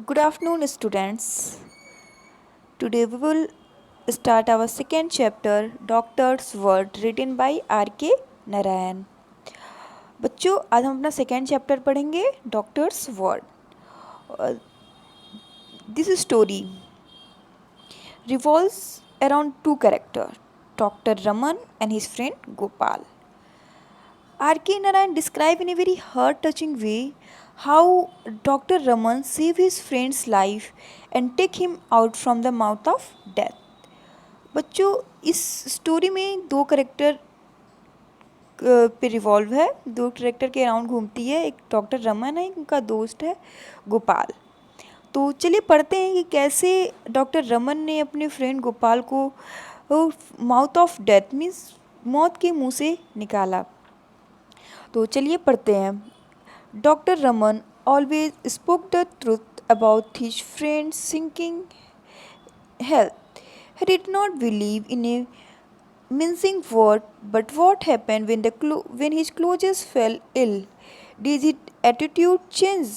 Good afternoon, students. Today we will start our second chapter, Doctor's Word, written by R.K. Narayan. बच्चों, आज हम अपना second chapter पढ़ेंगे, doctors word. This story revolves around two characters, Dr. Raman and his friend Gopal. R.K. Narayan described in a very heart-touching way how Dr. Raman saved his friend's life and take him out from the mouth of death. बच्चों, इस story में दो character पे revolve है, दो character के around घूमती है. एक डॉक्टर रमन है, उनका दोस्त है गोपाल. तो चलिए पढ़ते हैं कि कैसे डॉक्टर रमन ने अपने फ्रेंड गोपाल को माउथ ऑफ डेथ मीन्स मौत के मुंह से निकाला. तो चलिए पढ़ते हैं. Doctor Raman always spoke the truth about his friends sinking health. He did not believe in a mincing word, but what happened when his clothes fell ill? Did his attitude change?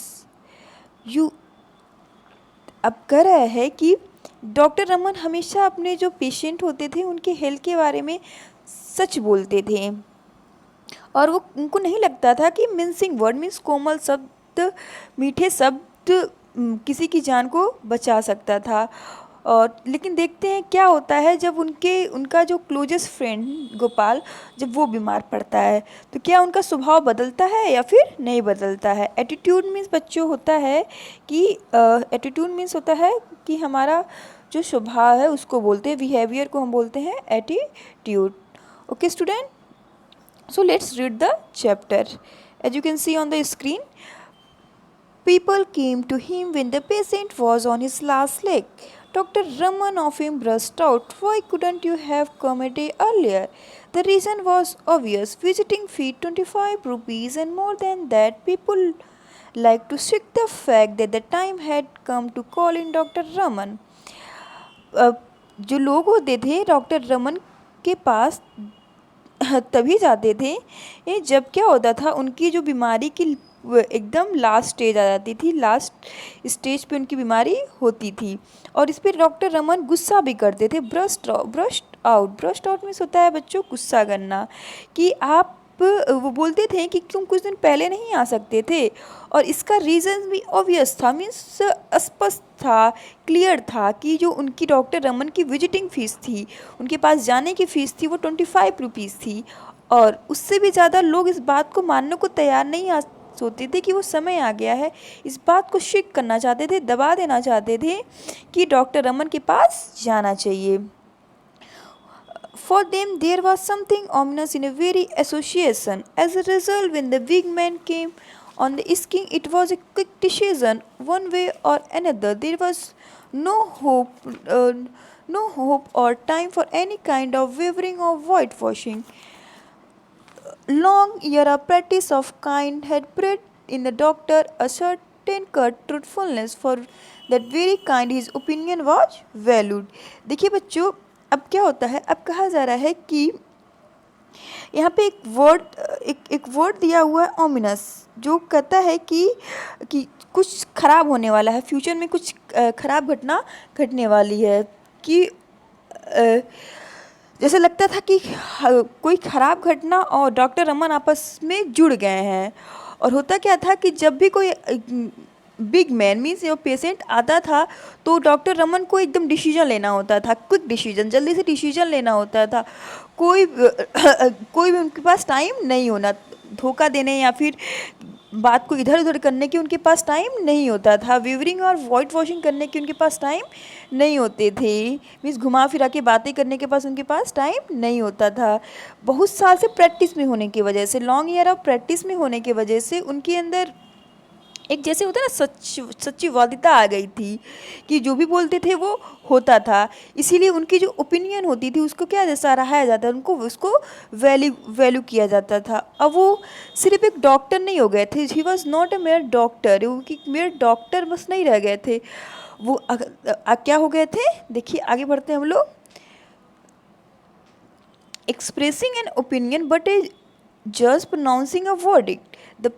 You अब कह रहा है कि doctor Raman हमेशा अपने जो patient होते थे उनके हेल्थ के बारे में सच बोलते थे और वो उनको नहीं लगता था कि मिंसिंग वर्ड मीन्स कोमल शब्द, मीठे शब्द किसी की जान को बचा सकता था. और लेकिन देखते हैं क्या होता है जब उनका जो क्लोजेस्ट फ्रेंड गोपाल जब वो बीमार पड़ता है तो क्या उनका स्वभाव बदलता है या फिर नहीं बदलता है. एटीट्यूड मीन्स बच्चों होता है कि एटीट्यूड मीन्स होता है कि हमारा जो स्वभाव है उसको बोलते हैं, बिहेवियर को हम बोलते हैं attitude. Okay student, so let's read the chapter. As you can see on the screen, people came to him when the patient was on his last leg. Dr. Raman of him burst out, "Why couldn't you have come a day earlier?" The reason was obvious. Visiting fee 25 rupees, and more than that, people like to seek the fact that the time had come to call in Dr. Raman. जो लोग होते थे doctor Raman के पास तभी जाते थे ये जब क्या होता था, उनकी जो बीमारी की एकदम लास्ट स्टेज आ जाती थी, लास्ट स्टेज पे उनकी बीमारी होती थी. और इस पर डॉक्टर रमन गुस्सा भी करते थे. ब्रस्ट आउट मीन्स होता है बच्चों गुस्सा करना. कि आप वो बोलते थे कि तुम कुछ दिन पहले नहीं आ सकते थे और इसका रीज़न भी ऑब्वियस था, मीन्स स्पष्ट था, क्लियर था कि जो उनकी डॉक्टर रमन की विजिटिंग फ़ीस थी, उनके पास जाने की फ़ीस थी, वो 25 रुपीज़ थी. और उससे भी ज़्यादा लोग इस बात को मानने को तैयार नहीं सोचते थे कि वो समय आ गया है. इस बात को शिक करना चाहते थे, दबा देना चाहते थे कि डॉक्टर रमन के पास जाना चाहिए. For them, there was something ominous in a very association. As a result, when the big man came on the scene, it was a quick decision, one way or another. There was no hope or time for any kind of wavering or whitewashing. Long year of practice of kind had bred in the doctor a certain cut truthfulness. For that very kind, his opinion was valued. देखिए बच्चों, अब क्या होता है, अब कहा जा रहा है कि यहाँ पे एक वर्ड दिया हुआ है ओमिनस, जो कहता है कि कुछ खराब होने वाला है, फ्यूचर में कुछ खराब घटना घटने वाली है. कि जैसे लगता था कि कोई खराब घटना और डॉक्टर रमन आपस में जुड़ गए हैं. और होता क्या था कि जब भी कोई बिग मैन मीन्स जो पेशेंट आता था तो डॉक्टर रमन को एकदम डिसीजन लेना होता था, क्विक डिसीजन, जल्दी से डिसीजन लेना होता था. कोई भी उनके पास टाइम नहीं होना, धोखा देने या फिर बात को इधर उधर करने की उनके पास टाइम नहीं होता था. वेवरिंग और वाइट वॉशिंग करने की उनके पास टाइम नहीं होते थे, मीन्स घुमा फिरा के बातें करने के पास उनके पास टाइम नहीं होता था. बहुत साल से प्रैक्टिस में होने की वजह से, लॉन्ग ईयर ऑफ प्रैक्टिस में होने की वजह से उनके अंदर एक जैसे होता है ना सच्ची वादिता आ गई थी कि जो भी बोलते थे वो होता था. इसीलिए उनकी जो ओपिनियन होती थी उसको क्या सराहाया जाता, उनको उसको वैल्यू किया जाता था. अब वो सिर्फ एक डॉक्टर नहीं हो गए थे, he was not a mayor doctor, वो कि मेयर डॉक्टर बस नहीं रह गए थे, वो क्या हो गए थे. देखिए आगे बढ़ते हैं हम लोग. एक्सप्रेसिंग एन ओपिनियन बट ए जज pronouncing a verdict. The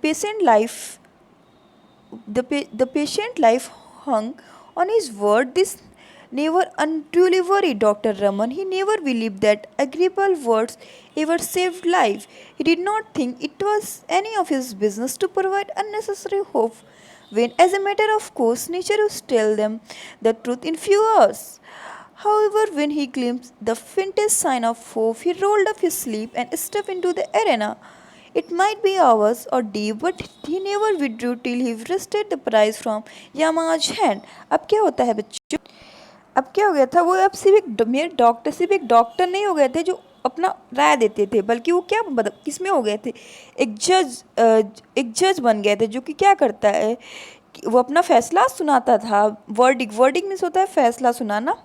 patient life hung on his word. This never unduly worried Dr. Raman. He never believed that agreeable words ever saved life. He did not think it was any of his business to provide unnecessary hope when, as a matter of course, nature would tell them the truth in few hours. However, when he glimpsed the faintest sign of hope, he rolled up his sleeve and stepped into the arena. It might be hours or days, but he never withdrew till he wrested the prize from Yama's hand. अब क्या होता है बच्चों? अब क्या हो गया था, वो अब सिर्फ एक डॉक्टर नहीं हो गए थे जो अपना राय देते थे, बल्कि वो क्या मतलब किस में हो गए थे, एक जज बन गए थे, जो कि क्या करता है कि वो अपना फैसला सुनाता था। वर्डिक मीन्स होता है फैसला सुनाना।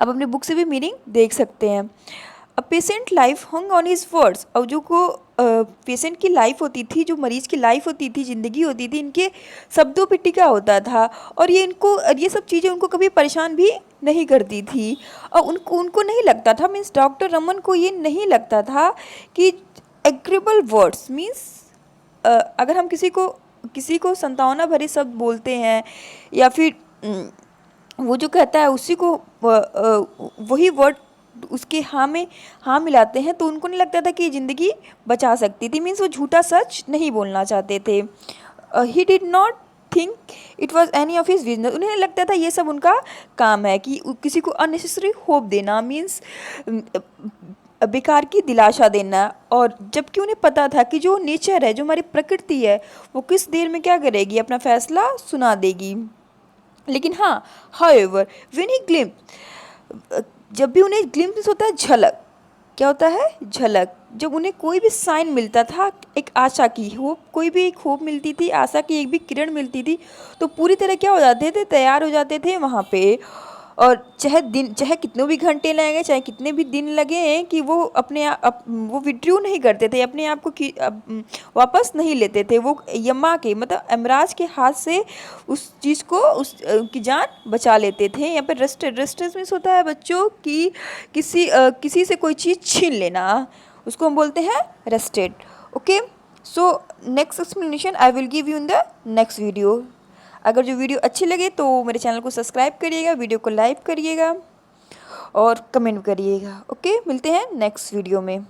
आप अपने बुक से भी मीनिंग देख सकते हैं। A patient life hung on his words. और जो को पेशेंट की लाइफ होती थी, जो मरीज की लाइफ होती थी, ज़िंदगी होती थी, इनके शब्दों पे टिका होता था। और ये सब चीज़ें उनको कभी परेशान भी नहीं करती थी। और उनको नहीं लगता था, मीन्स डॉक्टर रमन को ये नहीं लगता था कि एग्रीबल वर्ड्स मीन्स अगर हम किसी को संतावना भरे शब्द बोलते हैं या फिर वो जो कहता है उसी को वही वर्ड उसके हाँ मिलाते हैं, तो उनको नहीं लगता था कि ये ज़िंदगी बचा सकती थी। मीन्स वो झूठा सच नहीं बोलना चाहते थे। He did not think it was any of his business. उन्हें नहीं लगता था ये सब उनका काम है कि किसी को अननेसेसरी होप देना, मीन्स बेकार की दिलासा देना। और जबकि उन्हें पता था कि जो नेचर है, जो हमारी प्रकृति है, वो किस देर में क्या करेगी, अपना फैसला सुना देगी। लेकिन हाँ, हाउएवर व्हेन ही ग्लिम्स, जब भी उन्हें ग्लिम्स होता है झलक, क्या होता है झलक, जब उन्हें कोई भी साइन मिलता था, एक आशा की होप, कोई भी एक होप मिलती थी, आशा की एक भी किरण मिलती थी, तो पूरी तरह क्या हो जाते थे, तैयार हो जाते थे वहाँ पे। और चाहे कितने भी घंटे लगें, चाहे कितने भी दिन लगे, कि वो वो विड्रू नहीं करते थे, अपने आप को वापस नहीं लेते थे। वो यमा के मतलब यमराज के हाथ से उस चीज़ को की जान बचा लेते थे। यहाँ पे रेस्टेड मीन्स होता है बच्चों कि किसी से कोई चीज़ छीन लेना, उसको हम बोलते हैं rested. Okay, so next explanation I will give you in the next video. अगर जो वीडियो अच्छी लगे तो मेरे चैनल को सब्सक्राइब करिएगा, वीडियो को लाइक करिएगा और कमेंट करिएगा। ओके, मिलते हैं नेक्स्ट वीडियो में।